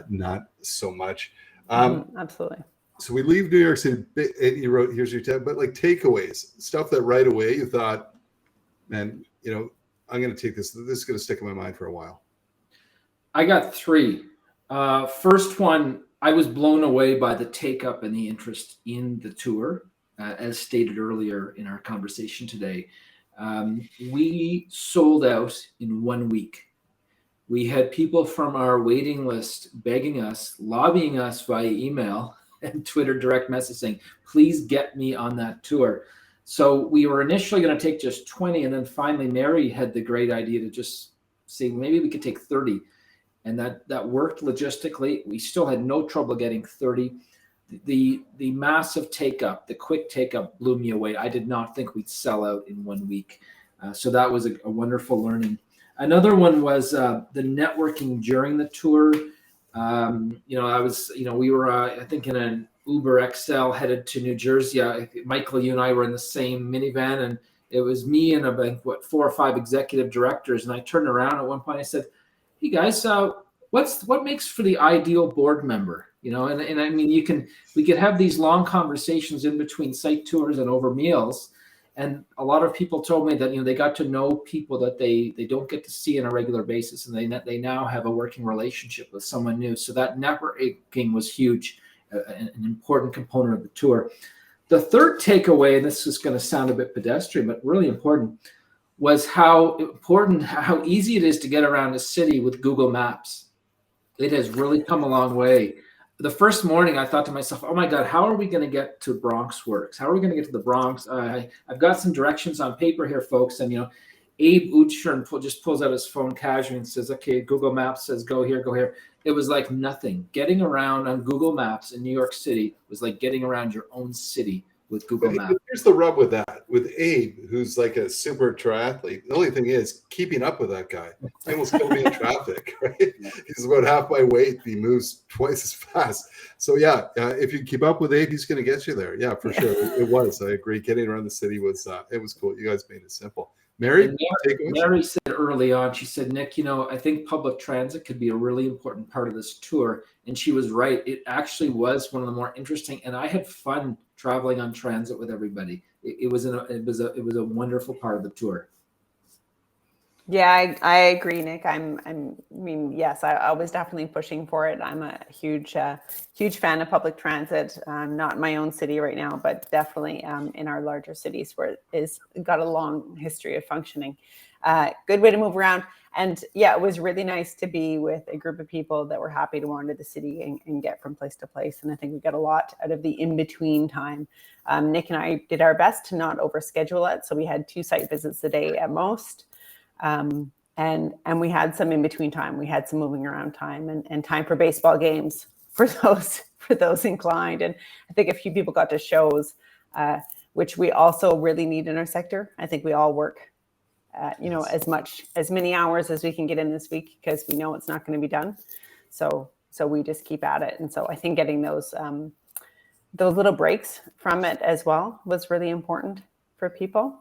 S3: not so much.
S5: Absolutely.
S3: So we leave New York City, and you wrote, here's your tip, but like takeaways, stuff that right away you thought, man, you know, I'm going to take this is going to stick in my mind for a while.
S4: I got three. First one, I was blown away by the take up and the interest in the tour, as stated earlier in our conversation today. We sold out in 1 week. We had people from our waiting list begging us, lobbying us via email and Twitter direct messaging, please get me on that tour. So we were initially going to take just 20, and then finally Mary had the great idea to just say maybe we could take 30. And that worked logistically. We still had no trouble getting 30. The massive take up, the quick take up blew me away. I did not think we'd sell out in 1 week. So that was a wonderful learning. Another one was the networking during the tour. We were, I think, in an Uber XL headed to New Jersey. Michael, you and I were in the same minivan, and it was me and 4 or 5 executive directors. And I turned around at one point, I said, hey guys, what makes for the ideal board member? And I mean, we could have these long conversations in between site tours and over meals. And a lot of people told me that, they got to know people that they don't get to see on a regular basis. And they now have a working relationship with someone new. So that networking was huge, an important component of the tour. The third takeaway, and this is going to sound a bit pedestrian, but really important, was how easy it is to get around a city with Google Maps. It has really come a long way. The first morning I thought to myself, oh my God, how are we going to get to Bronx Works? How are we going to get to the Bronx? I've got some directions on paper here, folks. And, Abe Uchern just pulls out his phone casually and says, okay, Google Maps says, go here, go here. It was like nothing. Getting around on Google Maps in New York City was like getting around your own city with Google Maps.
S3: Here's the rub with that. With Abe, who's like a super triathlete, the only thing is keeping up with that guy. He almost killed me in traffic, right? He's about half my weight. He moves twice as fast. So yeah, if you keep up with Abe, he's going to get you there. Yeah, for sure. It was. I agree. Getting around the city was cool. You guys made it simple. Mary said
S4: early on, she said, Nick, I think public transit could be a really important part of this tour. And she was right. It actually was one of the more interesting, and I had fun traveling on transit with everybody. It was a wonderful part of the tour.
S5: Yeah, I agree, Nick. Yes, I was definitely pushing for it. I'm a huge fan of public transit. Not in my own city right now, but definitely in our larger cities where it is got a long history of functioning. Good way to move around. And yeah, it was really nice to be with a group of people that were happy to wander the city and get from place to place. And I think we got a lot out of the in-between time. Nick and I did our best to not overschedule it. So we had 2 site visits a day at most. And we had some in-between time. We had some moving around time and time for baseball games for those inclined. And I think a few people got to shows, which we also really need in our sector. I think we all work as many hours as we can get in this week because we know it's not going to be done. So we just keep at it. And so I think getting those little breaks from it as well was really important for people.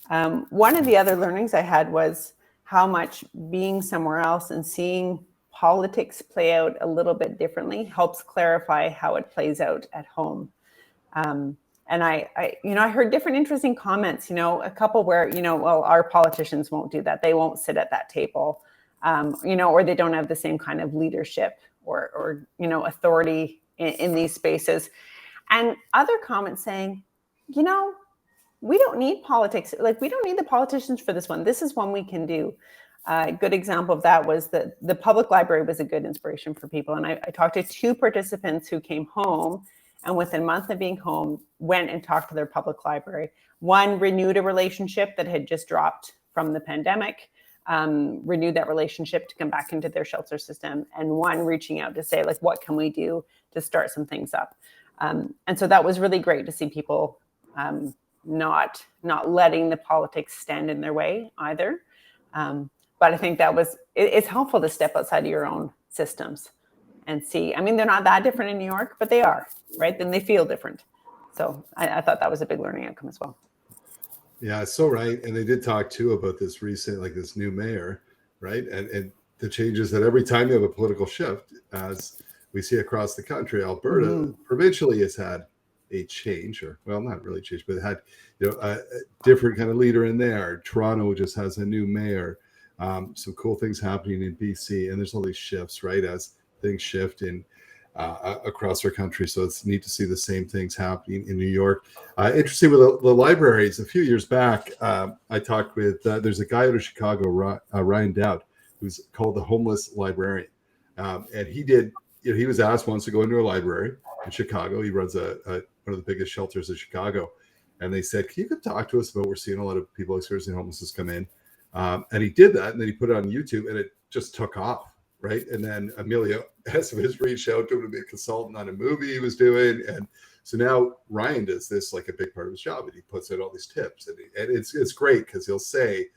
S5: One of the other learnings I had was how much being somewhere else and seeing politics play out a little bit differently helps clarify how it plays out at home. And I heard different interesting comments, a couple where, well, our politicians won't do that. They won't sit at that table, or they don't have the same kind of leadership or authority in these spaces. And other comments saying, we don't need politics. Like, we don't need the politicians for this one. This is one we can do. A good example of that was that the public library was a good inspiration for people. And I talked to 2 participants who came home and within a month of being home, went and talked to their public library. One renewed a relationship that had just dropped from the pandemic, renewed that relationship to come back into their shelter system. And one reaching out to say, like, what can we do to start some things up? And so that was really great to see people not letting the politics stand in their way either. But I think it's helpful to step outside of your own systems and see. I mean, they're not that different in New York, but they are, right? Then they feel different. So I thought that was a big learning outcome as well.
S3: Yeah, so right. And they did talk too about this recent, like this new mayor, right? And the changes that every time you have a political shift, as we see across the country, Alberta provincially has had a change, or well, not really change, but it had a different kind of leader in there. Toronto just has a new mayor. Some cool things happening in BC, and there's all these shifts, right? As things shift in across our country, so it's neat to see the same things happening in New York. Interesting with the libraries. A few years back, I talked with there's a guy out of Chicago, Ryan Dowd, who's called the homeless librarian, and he did. He was asked once to go into a library in Chicago. He runs one of the biggest shelters in Chicago, and they said, "Can you come talk to us about? We're seeing a lot of people experiencing homelessness come in," and he did that, and then he put it on YouTube, and it just took off. Right. And then Emilio Estevez reached out to him to be a consultant on a movie he was doing. And so now Ryan does this like a big part of his job, and he puts out all these tips. And it's great because he'll say,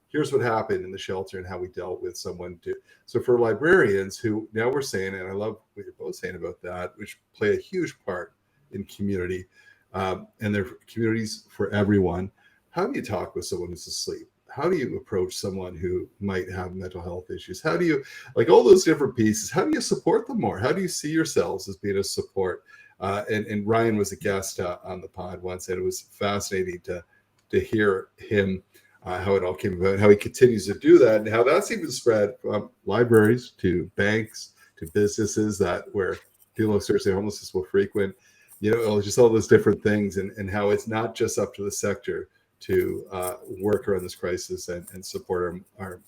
S3: here's what happened in the shelter and how we dealt with someone. So for librarians who now we're saying, and I love what you're both saying about that, which play a huge part in community and their communities for everyone. How do you talk with someone who's asleep? How do you approach someone who might have mental health issues? How do you, like all those different pieces, how do you support them more? How do you see yourselves as being a support? And Ryan was a guest on the pod once, and it was fascinating to hear him, how it all came about, how he continues to do that, and how that's even spread from libraries to banks to businesses where people experiencing homelessness will frequent, just all those different things, and how it's not just up to the sector to work around this crisis and support our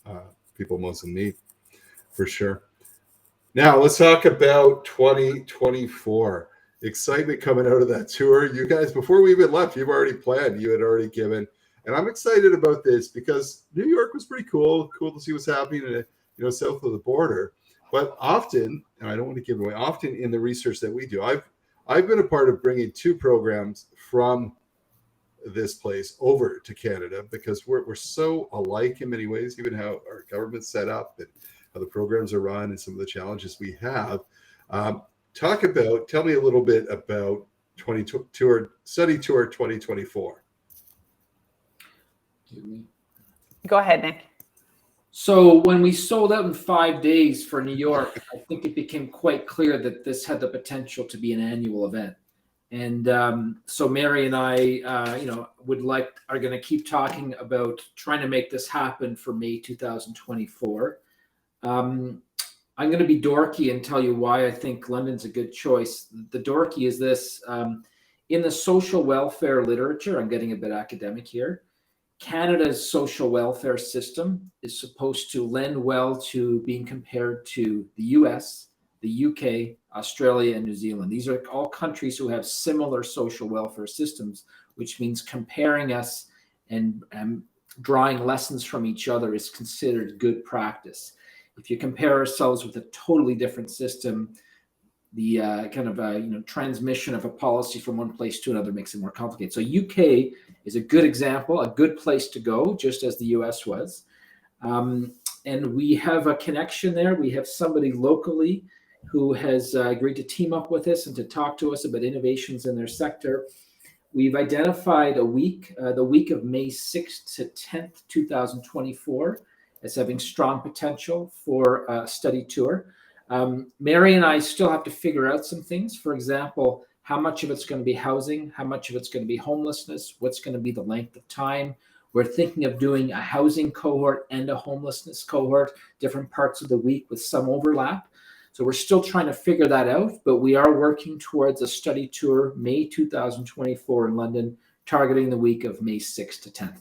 S3: people most in need, for sure. Now, let's talk about 2024. Excitement coming out of that tour. You guys, before we even left, you've already planned. You had already given. And I'm excited about this because New York was pretty cool. Cool to see what's happening south of the border. But often, and I don't want to give away, often in the research that we do, I've been a part of bringing two programs from this place over to Canada because we're so alike in many ways, even how our government's set up and how the programs are run and some of the challenges we have. Tell me a little bit about study tour 2024.
S5: Go ahead, Nick.
S4: So when we sold out in 5 days for New York, I think it became quite clear that this had the potential to be an annual event. And so Mary and I, are going to keep talking about trying to make this happen for May 2024. I'm going to be dorky and tell you why I think London's a good choice. The dorky is this: in the social welfare literature, I'm getting a bit academic here, Canada's social welfare system is supposed to lend well to being compared to the US, the UK, Australia, and New Zealand. These are all countries who have similar social welfare systems, which means comparing us and drawing lessons from each other is considered good practice. If you compare ourselves with a totally different system, the transmission of a policy from one place to another makes it more complicated. So UK is a good example, a good place to go, just as the US was. And we have a connection there. We have somebody locally who has agreed to team up with us and to talk to us about innovations in their sector. We've identified a week, the week of May 6th to 10th, 2024, as having strong potential for a study tour. Mary and I still have to figure out some things. For example, how much of it's going to be housing, how much of it's going to be homelessness, what's going to be the length of time. We're thinking of doing a housing cohort and a homelessness cohort, different parts of the week with some overlap. So we're still trying to figure that out, but we are working towards a study tour May 2024 in London, targeting the week of May 6th to 10th.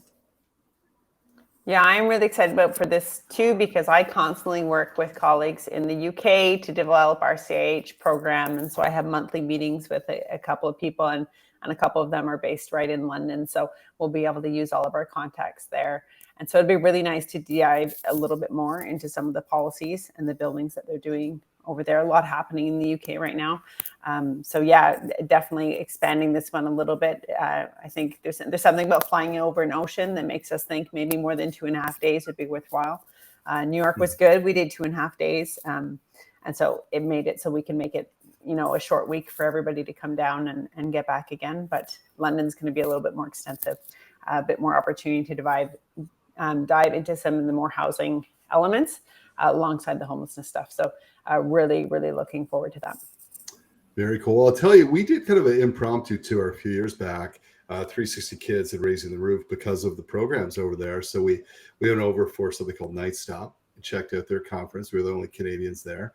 S5: Yeah, I'm really excited about for this too, because I constantly work with colleagues in the UK to develop our CIH program. And so I have monthly meetings with a couple of people, and a couple of them are based right in London. So we'll be able to use all of our contacts there. And so it'd be really nice to dive a little bit more into some of the policies and the buildings that they're doing over there. A lot happening in the UK right now. So yeah, definitely expanding this one a little bit. I think there's something about flying over an ocean that makes us think maybe more than 2.5 days would be worthwhile. New York was good. We did 2.5 days. And so it made it so we can make it, a short week for everybody to come down and get back again. But London's going to be a little bit more extensive. a bit more opportunity to dive into some of the more housing elements alongside the homelessness stuff. So really, really looking forward to that.
S3: Very cool. I'll tell you, we did kind of an impromptu tour a few years back. 360 Kids at Raising the Roof because of the programs over there. So we went over for something called Night Stop and checked out their conference. We were the only Canadians there.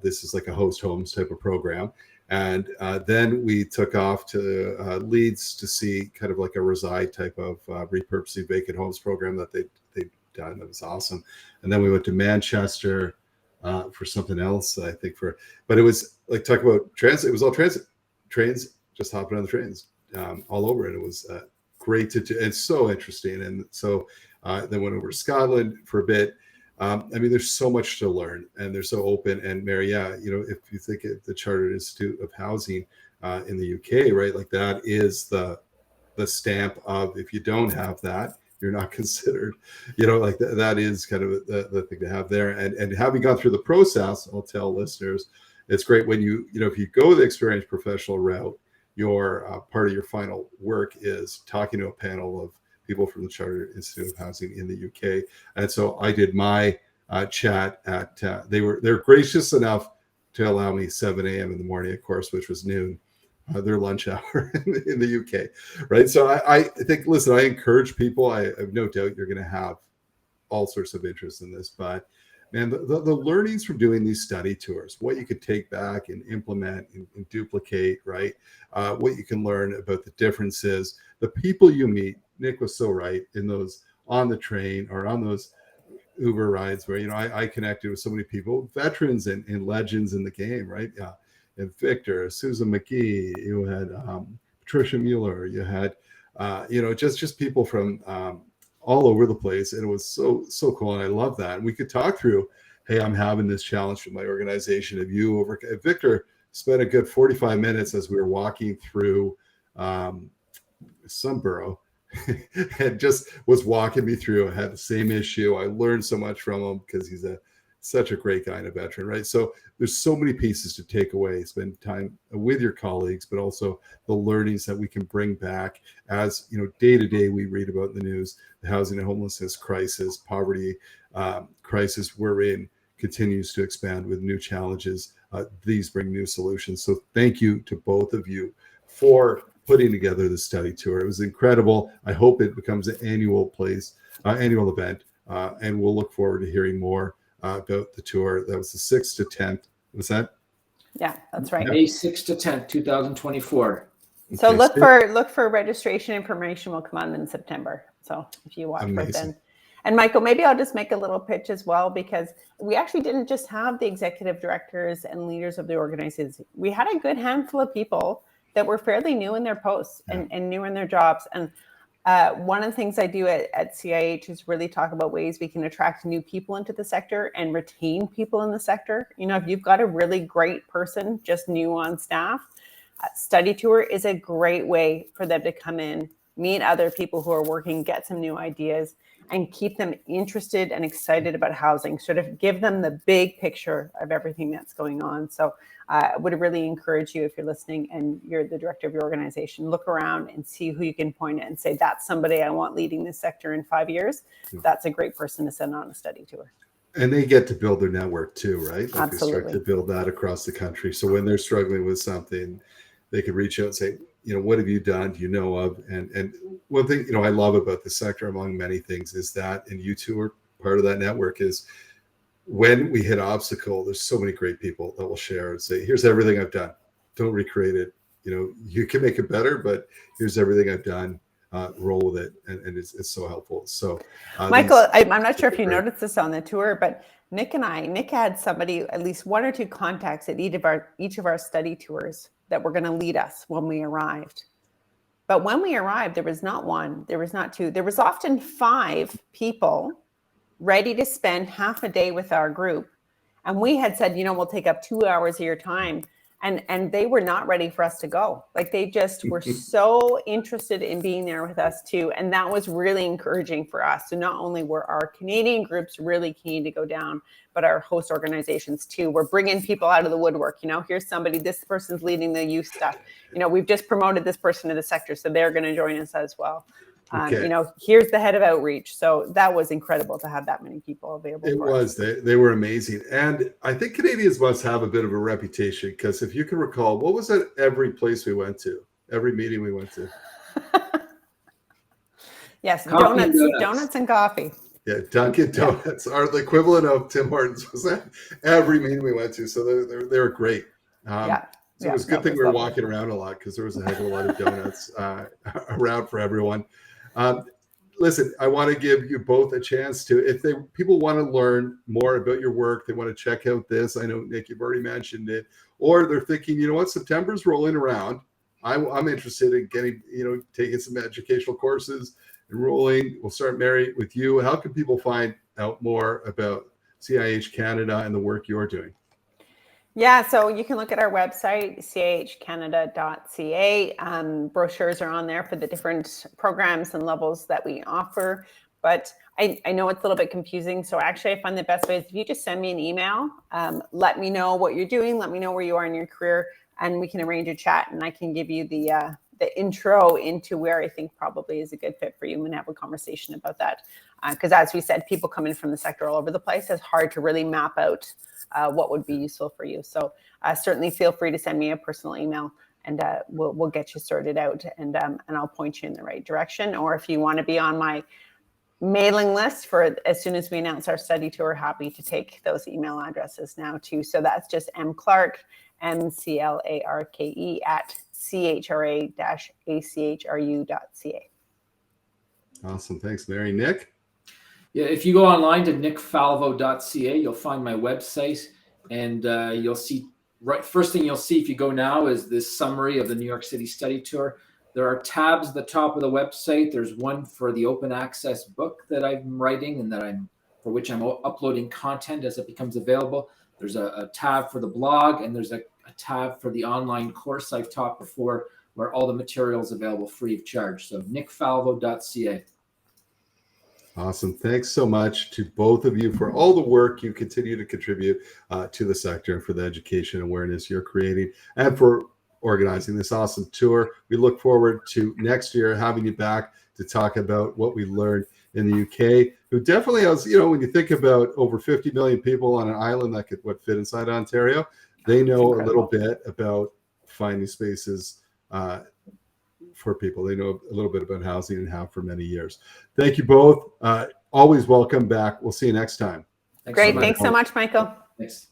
S3: This is like a host homes type of program. And then we took off to Leeds to see kind of like a reside type of repurposing vacant homes program that they'd done. That was awesome. And then we went to Manchester for something else, I think, but it was like, talk about transit. It was all transit trains, just hopping on the trains all over it. It was great to do. It's so interesting. And so then went over to Scotland for a bit. I mean, there's so much to learn, and they're so open. And Mary, yeah, you know, if you think of the Chartered Institute of Housing in the UK, right, like that is the stamp of, if you don't have that, you're not considered, you know, like that is kind of the thing to have there. And having gone through the process, I'll tell listeners, it's great when you know, if you go the experienced professional route, your part of your final work is talking to a panel of people from the Chartered Institute of Housing in the UK. And so I did my chat at, they're gracious enough to allow me 7 a.m. in the morning, of course, which was noon, their lunch hour in the UK, right? So I think, listen, I encourage people. I have no doubt you're going to have all sorts of interest in this, but man, the learnings from doing these study tours, what you could take back and implement and duplicate, right? What you can learn about the differences, the people you meet. Nick was so right in those on the train or on those Uber rides where, you know, I connected with so many people, veterans and legends in the game, right? Yeah. And Victor, Susan McGee, you had Patricia Mueller, you had, you know, just people from all over the place. And it was so cool. And I love that. And we could talk through, hey, I'm having this challenge with my organization. Have you over? Victor spent a good 45 minutes as we were walking through some borough and just was walking me through. I had the same issue. I learned so much from him because he's such a great guy and a veteran, right? So there's so many pieces to take away, spend time with your colleagues, but also the learnings that we can bring back as, you know, day to day we read about in the news, the housing and homelessness crisis, poverty crisis we're in continues to expand with new challenges. These bring new solutions. So thank you to both of you for putting together the study tour. It was incredible. I hope it becomes an annual event, and we'll look forward to hearing more about the tour. That was the 6th to 10th. Was that?
S5: Yeah, that's right.
S4: May 6th to 10th, 2024.
S5: So
S3: Okay,
S5: look for registration information will come out in September. So if you watch for it then. And Michael, maybe I'll just make a little pitch as well, because we actually didn't just have the executive directors and leaders of the organizations. We had a good handful of people that were fairly new in their posts and new in their jobs. And one of the things I do at CIH is really talk about ways we can attract new people into the sector and retain people in the sector. You know, if you've got a really great person just new on staff, study tour is a great way for them to come in, meet other people who are working, get some new ideas, and keep them interested and excited about housing, sort of give them the big picture of everything that's going on. So I would really encourage you, if you're listening and you're the director of your organization, look around and see who you can point at and say, that's somebody I want leading this sector in 5 years. That's a great person to send on a study tour.
S3: And they get to build their network too, right? Like
S5: Absolutely.
S3: they start to build that across the country. So when they're struggling with something, they can reach out and say, you know, what have you done? Do you know of? And one thing, you know, I love about the sector, among many things, is that, and you two are part of that network, is when we hit obstacle, there's so many great people that will share and say, here's everything I've done. Don't recreate it. You know, you can make it better, but here's everything I've done. Roll with it. And it's so helpful. So
S5: Michael, I'm not sure if you noticed this on the tour, but Nick had somebody, at least 1 or 2 contacts at each of our study tours that were going to lead us when we arrived. But when we arrived, there was not 1, there was not 2, there was often 5 people ready to spend half a day with our group. And we had said, you know, we'll take up 2 hours of your time. And they were not ready for us to go. Like, they just were so interested in being there with us too. And that was really encouraging for us. So not only were our Canadian groups really keen to go down, but our host organizations too. We're bringing people out of the woodwork. You know, here's somebody, this person's leading the youth stuff. You know, we've just promoted this person to the sector, so they're going to join us as well.
S3: Okay.
S5: You know, here's the head of outreach. So that was incredible to have that many people available.
S3: It was. They were amazing. And I think Canadians must have a bit of a reputation, because if you can recall, what was it every place we went to, every meeting we went to?
S5: Yes,
S4: Coffee and
S5: donuts and coffee.
S3: Yeah, Dunkin' Donuts are the equivalent of Tim Hortons. Was that every meeting we went to? So they were great. So it was a good thing we were walking around a lot, because there was a heck of a lot of donuts around for everyone. Listen, I want to give you both a chance to, if people want to learn more about your work, they want to check out this. I know, Nick, you've already mentioned it, or they're thinking, you know what, September's rolling around. I'm interested in getting, taking some educational courses, enrolling. We'll start, Mary, with you. How can people find out more about CIH Canada and the work you're doing?
S5: Yeah, so you can look at our website, cihcanada.ca. Brochures are on there for the different programs and levels that we offer. But I know it's a little bit confusing. So actually, I find the best way is if you just send me an email, let me know what you're doing, let me know where you are in your career, and we can arrange a chat, and I can give you the intro into where I think probably is a good fit for you, and have a conversation about that. Because as we said, people come in from the sector all over the place. It's hard to really map out what would be useful for you. So certainly feel free to send me a personal email, and we'll get you sorted out, and I'll point you in the right direction. Or if you want to be on my mailing list for as soon as we announce our study tour, happy to take those email addresses now too. So that's just mclarke, MCLARKE at chra-achru.ca.
S3: Awesome. Thanks, Mary. Nick?
S4: Yeah, if you go online to nickfalvo.ca, you'll find my website, and you'll see, first thing you'll see if you go now is this summary of the New York City study tour. There are tabs at the top of the website. There's one for the open access book that I'm writing and for which I'm uploading content as it becomes available. There's a tab for the blog, and there's a tab for the online course I've taught before, where all the material is available free of charge. So nickfalvo.ca.
S3: Awesome. Thanks so much to both of you for all the work you continue to contribute to the sector, and for the education awareness you're creating, and for organizing this awesome tour. We look forward to next year having you back to talk about what we learned in the UK, who definitely has, when you think about over 50 million people on an island that could fit inside Ontario, they know a little bit about finding spaces for people. They know a little bit about housing, and have for many years. Thank you both. Always welcome back. We'll see you next time.
S5: Great. Thanks so much, Michael.
S4: Thanks.